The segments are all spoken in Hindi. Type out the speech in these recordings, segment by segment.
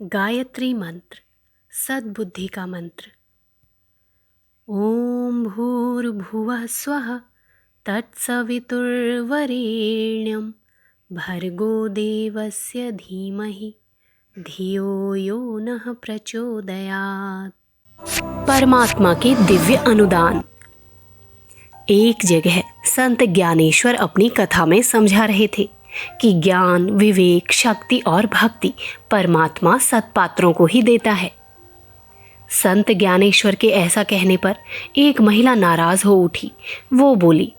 गायत्री मंत्र, सद्बुद्धि का मंत्र। ओम भूर्भुवः स्वः तत्सवितुर्वरेण्यं भर्गो देवस्य धीमहि धियो यो नः प्रचोदयात्। परमात्मा के दिव्य अनुदान। एक जगह संत ज्ञानेश्वर अपनी कथा में समझा रहे थे कि ज्ञान, विवेक, शक्ति और भक्ति परमात्मा सत्पात्रों को ही देता है। संत ज्ञानेश्वर के ऐसा कहने पर एक महिला नाराज हो उठी। वो बोली,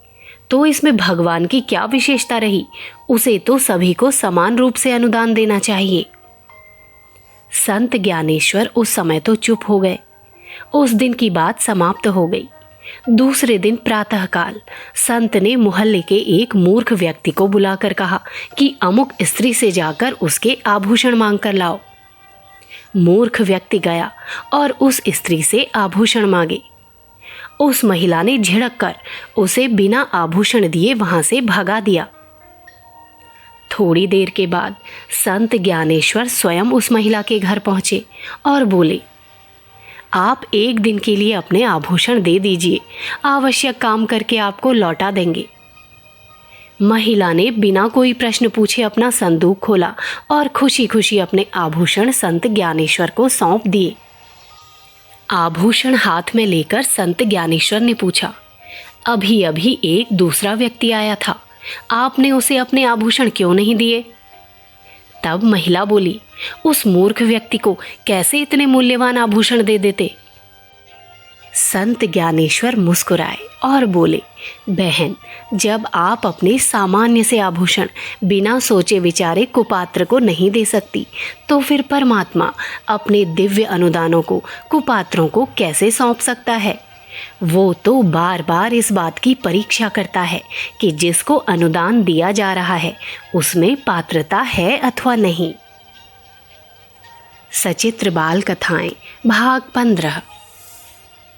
तो इसमें भगवान की क्या विशेषता रही? उसे तो सभी को समान रूप से अनुदान देना चाहिए। संत ज्ञानेश्वर उस समय तो चुप हो गए। उस दिन की बात समाप्त हो गई। दूसरे दिन प्रातःकाल संत ने मोहल्ले के एक मूर्ख व्यक्ति को बुलाकर कहा कि अमुक स्त्री से जाकर उसके आभूषण मांग कर लाओ। मूर्ख व्यक्ति गया और उस स्त्री से आभूषण मांगे। उस महिला ने झिड़क कर उसे बिना आभूषण दिए वहां से भगा दिया। थोड़ी देर के बाद संत ज्ञानेश्वर स्वयं उस महिला के घर पहुंचे और बोले, आप एक दिन के लिए अपने आभूषण दे दीजिए, आवश्यक काम करके आपको लौटा देंगे। महिला ने बिना कोई प्रश्न पूछे अपना संदूक खोला और खुशी खुशी अपने आभूषण संत ज्ञानेश्वर को सौंप दिए। आभूषण हाथ में लेकर संत ज्ञानेश्वर ने पूछा, अभी अभी एक दूसरा व्यक्ति आया था, आपने उसे अपने आभूषण क्यों नहीं दिए? तब महिला बोली, उस मूर्ख व्यक्ति को कैसे इतने मूल्यवान आभूषण दे देते? संत ज्ञानेश्वर मुस्कुराए और बोले, बहन, जब आप अपने सामान्य से आभूषण बिना सोचे विचारे कुपात्र को नहीं दे सकती, तो फिर परमात्मा अपने दिव्य अनुदानों को कुपात्रों को कैसे सौंप सकता है? वो तो बार बार इस बात की परीक्षा करता है कि जिसको अनुदान दिया जा रहा है उसमें पात्रता है अथवा नहीं। सचित्र बाल कथाएं भाग 15।